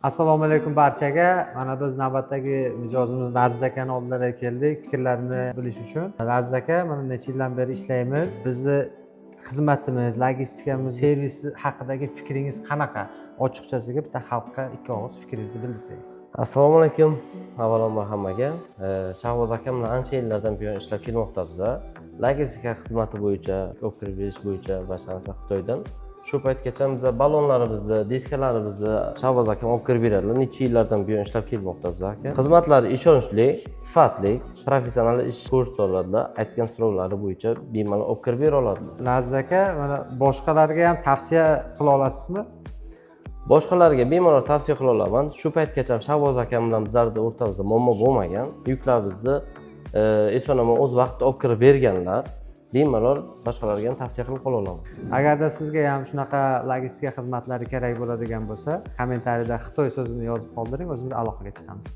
Assalomu alaykum barchaga. Mana biz navbatdagi mijozimiz Laziz akani oldilariga keldik fikrlarini bilish uchun. Laziz aka, mana necha yildan beri ishlaymiz. Bizni xizmatimiz, logistikamiz, servisi haqidagi fikringiz qanaqa? Ochiqchasiga bitta xalqqa ikki og'iz fikringizni bildirsangiz. Assalomu alaykum. Avvalambor hammaga. Shahboz akam bilan ancha yillardan buyon ishlab kelmoqda biza. Logistika xizmati bo'yicha, olib kirib berish bo'yicha boshlansa Xitoydan. Shu paytgacha biza ballonlarimizni, diskalarimizni Shahboz akam olib kirib beradilar. Necha yillardan buyon ishlab kelmoqda biza aka. Xizmatlari ishonchli, sifatli, professional ish ko'rsatadilar. Aytgan so'rovlari bo'yicha bemalol olib kirib bera oladilar. Laziz aka, mana boshqalarga ham tavsiya qila olasizmi? Boshqalarga bemalol tavsiya qila olaman. Shu paytgacha Shahboz akam bilan bizlarda o'rtamizda muammo bo'lmagan. Yuklarimizni eson-omon o'z vaqtida olib kirib berganlar. Bemalol boshqalarga ham tavsiya qilib qola olaman. Agarda sizga ham shunaqa logistika xizmatlari kerak bo'ladigan bo'lsa, kommentariyada Xitoy so'zini yozib qoldiring, o'zimiz aloqaga chiqamiz.